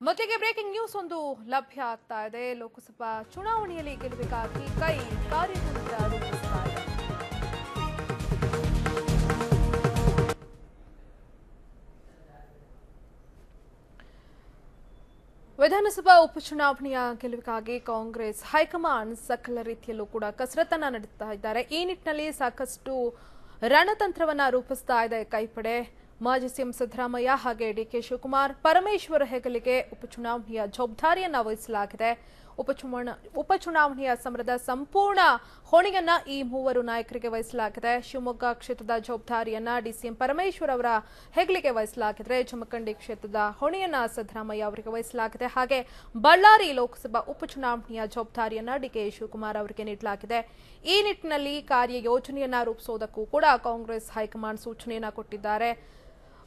ಮೊದಲಿಗೆ breaking news ಒಂದು ಲಭ್ಯ ಆಗ್ತಾ ಇದೆ. ಲೋಕಸಭಾ ಚುನಾವಣೆಯಲ್ಲಿ ಗೆಲುವಿಗಾಗಿ ಕಾರ್ಯತಂತ್ರ ರೂಪಿಸ್ತಾ ಇದೆ. ವಿಧಾನಸಭಾ ಉಪಚುನಾವಣೆಯ ಗೆಲುವಿಗಾಗಿ ಕಾಂಗ್ರೆಸ್ ಹೈಕಮಾಂಡ್ ಸಕಲ ರೀತಿಯಲ್ಲೂ ಕೂಡ ಕಸರತ್ತನ್ನ ನಡೆಸ್ತಾ ಇದ್ದಾರೆ. ಈ ನಿಟ್ಟಿನಲ್ಲಿ ಸಾಕಷ್ಟು ರಣತಂತ್ರವನ್ನ ರೂಪಿಸ್ತಾ ಇದೆ ಕೈಪಡೆ. ಮಾಜಿ ಸಿಎಂ ಸಿದ್ದರಾಮಯ್ಯ ಹಾಗೆ ಡಿಕೆ ಶಿವಕುಮಾರ್, ಪರಮೇಶ್ವರ್ ಹೆಗಲಿಗೆ ಉಪಚುನಾವಣೆಯ ಜವಾಬ್ದಾರಿಯನ್ನ ವಹಿಸಲಾಗಿದೆ. ಉಪಚುನಾವಣೆಯ ಸಮರದ ಸಂಪೂರ್ಣ ಹೊಣೆಯನ್ನ ಈ ಮೂವರು ನಾಯಕರಿಗೆ ವಹಿಸಲಾಗಿದೆ. ಶಿವಮೊಗ್ಗ ಕ್ಷೇತ್ರದ ಜವಾಬ್ದಾರಿಯನ್ನ ಡಿಸಿಎಂ ಪರಮೇಶ್ವರ್ ಅವರ ಹೆಗಲಿಗೆ ವಹಿಸಲಾಗಿದೆ. ಜಮಖಂಡಿ ಕ್ಷೇತ್ರದ ಹೊಣೆಯನ್ನ ಸಿದ್ದರಾಮಯ್ಯ ಅವರಿಗೆ ವಹಿಸಲಾಗಿದೆ. ಹಾಗೆ ಬಳ್ಳಾರಿ ಲೋಕಸಭಾ ಉಪಚುನಾವಣೆಯ ಜವಾಬ್ದಾರಿಯನ್ನ ಡಿಕೆ ಶಿವಕುಮಾರ್ ಅವರಿಗೆ ನೀಡಲಾಗಿದೆ. ಈ ನಿಟ್ಟಿನಲ್ಲಿ ಕಾರ್ಯಯೋಜನೆಯನ್ನ ರೂಪಿಸುವುದಕ್ಕೂ ಕೂಡ ಕಾಂಗ್ರೆಸ್ ಹೈಕಮಾಂಡ್ ಸೂಚನೆಯನ್ನ ಕೊಟ್ಟಿದ್ದಾರೆ.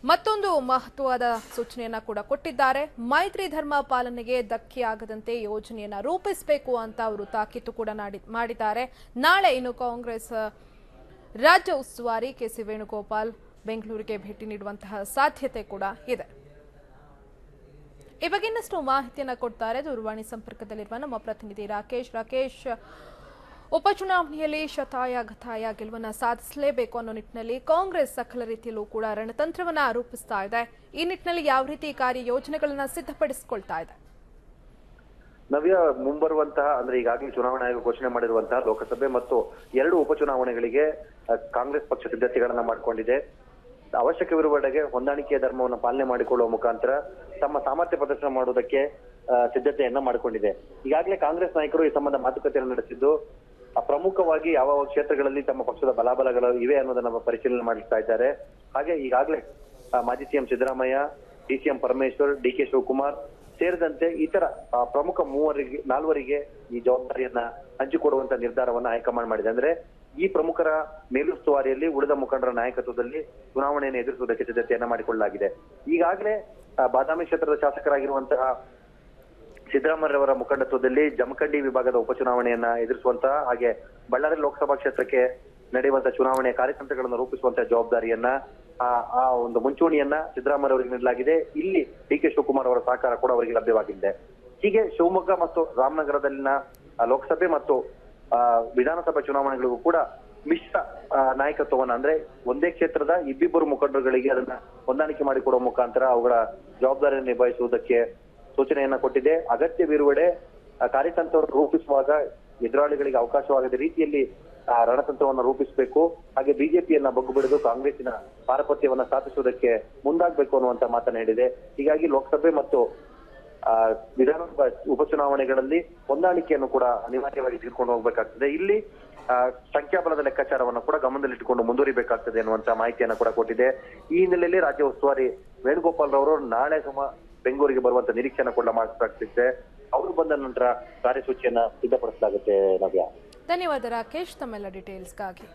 ಮತ್ತೊಂದು ಮಹತ್ವದ ಸೂಚನೆಯನ್ನ ಕೂಡ ಕೊಟ್ಟಿದ್ದಾರೆ. ಮೈತ್ರಿ ಧರ್ಮ ಪಾಲನೆಗೆ ಧಕ್ಕೆಯಾಗದಂತೆ ಯೋಜನೆಯನ್ನ ರೂಪಿಸಬೇಕು ಅಂತ ಅವರು ತಾಕೀತು ಕೂಡ ಮಾಡಿದ್ದಾರೆ. ನಾಳೆ ಇನ್ನು ಕಾಂಗ್ರೆಸ್ ರಾಜ್ಯ ಉಸ್ತುವಾರಿ ಕೆಸಿ ವೇಣುಗೋಪಾಲ್ ಬೆಂಗಳೂರಿಗೆ ಭೇಟಿ ನೀಡುವಂತಹ ಸಾಧ್ಯತೆ ಕೂಡ ಇದೆ. ಈ ಬಗ್ಗೆ ಇನ್ನಷ್ಟು ಮಾಹಿತಿಯನ್ನ ಕೊಡ್ತಾರೆ ದೂರವಾಣಿ ಸಂಪರ್ಕದಲ್ಲಿರುವ ನಮ್ಮ ಪ್ರತಿನಿಧಿ ರಾಕೇಶ್. ಉಪಚುನಾವಣೆಯಲ್ಲಿ ಶತಾಯ ಗತಾಯ ಗೆಲುವನ್ನ ಸಾಧಿಸಲೇಬೇಕು ಅನ್ನೋ ನಿಟ್ಟಿನಲ್ಲಿ ಕಾಂಗ್ರೆಸ್ ಸಕಲ ರೀತಿಯಲ್ಲೂ ಕೂಡ ರಣತಂತ್ರವನ್ನ ರೂಪಿಸ್ತಾ ಇದೆ. ಈ ನಿಟ್ಟಿನಲ್ಲಿ ಯಾವ ರೀತಿ ಕಾರ್ಯಯೋಜನೆಗಳನ್ನ ಸಿದ್ಧಪಡಿಸಿಕೊಳ್ತಾ ಇದೆ? ನವ್ಯ, ಮುಂಬರುವಂತಹ ಅಂದ್ರೆ ಈಗಾಗಲೇ ಚುನಾವಣಾ ಆಯೋಗ ಘೋಷಣೆ ಮಾಡಿರುವಂತಹ ಲೋಕಸಭೆ ಮತ್ತು 2 ಉಪಚುನಾವಣೆಗಳಿಗೆ ಕಾಂಗ್ರೆಸ್ ಪಕ್ಷ ಸಿದ್ಧತೆಗಳನ್ನ ಮಾಡಿಕೊಂಡಿದೆ. ಅವಶ್ಯಕವಿರುವಡೆಗೆ ಹೊಂದಾಣಿಕೆಯ ಧರ್ಮವನ್ನು ಪಾಲನೆ ಮಾಡಿಕೊಳ್ಳುವ ಮುಖಾಂತರ ತಮ್ಮ ಸಾಮರ್ಥ್ಯ ಪ್ರದರ್ಶನ ಮಾಡುವುದಕ್ಕೆ ಸಿದ್ಧತೆಯನ್ನ ಮಾಡಿಕೊಂಡಿದೆ. ಈಗಾಗಲೇ ಕಾಂಗ್ರೆಸ್ ನಾಯಕರು ಈ ಸಂಬಂಧ ಮಾತುಕತೆಯನ್ನು ನಡೆಸಿದ್ದು ಪ್ರಮುಖವಾಗಿ ಯಾವ ಕ್ಷೇತ್ರಗಳಲ್ಲಿ ತಮ್ಮ ಪಕ್ಷದ ಬಲಾಬಲಗಳು ಇವೆ ಅನ್ನೋದನ್ನ ಪರಿಶೀಲನೆ ಮಾಡ್ತಾ ಇದ್ದಾರೆ. ಹಾಗೆ ಈಗಾಗಲೇ ಮಾಜಿ CM Siddaramaiah, DCM Parameshwar, DK Shivakumar ಸೇರಿದಂತೆ ಇತರ ಪ್ರಮುಖ 4ವರಿಗೆ ಈ ಜವಾಬ್ದಾರಿಯನ್ನ ಹಂಚಿಕೊಡುವಂತ ನಿರ್ಧಾರವನ್ನ ಹೈಕಮಾಂಡ್ ಮಾಡಿದೆ. ಅಂದ್ರೆ ಈ ಪ್ರಮುಖರ ಮೇಲುಸ್ತುವಾರಿಯಲ್ಲಿ ಉಳಿದ ಮುಖಂಡರ ನಾಯಕತ್ವದಲ್ಲಿ ಚುನಾವಣೆಯನ್ನು ಎದುರಿಸುವುದಕ್ಕೆ ಸಿದ್ಧತೆಯನ್ನ ಮಾಡಿಕೊಳ್ಳಲಾಗಿದೆ. ಈಗಾಗಲೇ ಬಾದಾಮಿ ಕ್ಷೇತ್ರದ ಶಾಸಕರಾಗಿರುವಂತಹ ಸಿದ್ದರಾಮಯ್ಯವರ ಮುಖಂಡತ್ವದಲ್ಲಿ ಜಮಖಂಡಿ ವಿಭಾಗದ ಉಪಚುನಾವಣೆಯನ್ನ ಎದುರಿಸುವಂತಹ ಹಾಗೆ ಬಳ್ಳಾರಿ ಲೋಕಸಭಾ ಕ್ಷೇತ್ರಕ್ಕೆ ನಡೆಯುವಂತಹ ಚುನಾವಣೆಯ ಕಾರ್ಯತಂತ್ರಗಳನ್ನು ರೂಪಿಸುವಂತಹ ಜವಾಬ್ದಾರಿಯನ್ನ ಆ ಒಂದು ಮುಂಚೂಣಿಯನ್ನ ಸಿದ್ದರಾಮಯ್ಯ ಅವರಿಗೆ ನೀಡಲಾಗಿದೆ. ಇಲ್ಲಿ ಡಿಕೆ ಶಿವಕುಮಾರ್ ಅವರ ಸಹಕಾರ ಕೂಡ ಅವರಿಗೆ ಲಭ್ಯವಾಗಿದೆ. ಹೀಗೆ ಶಿವಮೊಗ್ಗ ಮತ್ತು ರಾಮನಗರದಲ್ಲಿನ ಲೋಕಸಭೆ ಮತ್ತು ವಿಧಾನಸಭಾ ಚುನಾವಣೆಗಳಿಗೂ ಕೂಡ ಮಿಶ್ರ ನಾಯಕತ್ವವನ್ನ ಅಂದ್ರೆ ಒಂದೇ ಕ್ಷೇತ್ರದ ಇಬ್ಬಿಬ್ಬರು ಮುಖಂಡರುಗಳಿಗೆ ಅದನ್ನ ಹೊಂದಾಣಿಕೆ ಮಾಡಿಕೊಡುವ ಮುಖಾಂತರ ಅವುಗಳ ಜವಾಬ್ದಾರಿಯನ್ನು ನಿಭಾಯಿಸುವುದಕ್ಕೆ ಸೂಚನೆಯನ್ನ ಕೊಟ್ಟಿದೆ. ಅಗತ್ಯವಿರುವೆಡೆ ಕಾರ್ಯತಂತ್ರವನ್ನು ರೂಪಿಸುವಾಗ ಎದುರಾಳಿಗಳಿಗೆ ಅವಕಾಶವಾಗದ ರೀತಿಯಲ್ಲಿ ರಣತಂತ್ರವನ್ನು ರೂಪಿಸಬೇಕು. ಹಾಗೆ ಬಿಜೆಪಿಯನ್ನ ಬಗ್ಗು ಬಿಡದು ಕಾಂಗ್ರೆಸ್ಸಿನ ಪಾರಪತ್ಯವನ್ನ ಸ್ಥಾಪಿಸುವುದಕ್ಕೆ ಮುಂದಾಗಬೇಕು ಅನ್ನುವಂತ ಮಾತನ್ನ ಹೇಳಿದೆ. ಹೀಗಾಗಿ ಲೋಕಸಭೆ ಮತ್ತು ವಿಧಾನಸಭಾ ಉಪಚುನಾವಣೆಗಳಲ್ಲಿ ಹೊಂದಾಣಿಕೆಯನ್ನು ಕೂಡ ಅನಿವಾರ್ಯವಾಗಿ ತೆಗೆದುಕೊಂಡು ಹೋಗ್ಬೇಕಾಗ್ತದೆ. ಇಲ್ಲಿ ಸಂಖ್ಯಾಬಲದ ಲೆಕ್ಕಾಚಾರವನ್ನು ಕೂಡ ಗಮನದಲ್ಲಿಟ್ಟುಕೊಂಡು ಮುಂದುವರಿಬೇಕಾಗ್ತದೆ ಅನ್ನುವಂತ ಮಾಹಿತಿಯನ್ನ ಕೂಡ ಕೊಟ್ಟಿದೆ. ಈ ಹಿನ್ನೆಲೆಯಲ್ಲಿ ರಾಜ್ಯ ಉಸ್ತುವಾರಿ ವೇಣುಗೋಪಾಲ್ ರವರು ನಾಳೆ ಬೆಂಗಳೂರಿಗೆ ಬರುವಂತ ನಿರೀಕ್ಷೆಯನ್ನು ಕೂಡ ಮಾಡಲಾಗ್ತಿದೆ. ಅವರು ಬಂದ ನಂತರ ಕಾರ್ಯಸೂಚಿಯನ್ನ ಸಿದ್ಧಪಡಿಸಲಾಗುತ್ತೆ. ನವ್ಯ, ಧನ್ಯವಾದ ರಾಕೇಶ್ ತಮ್ಮೆಲ್ಲ ಡೀಟೇಲ್ಸ್ಗಾಗಿ.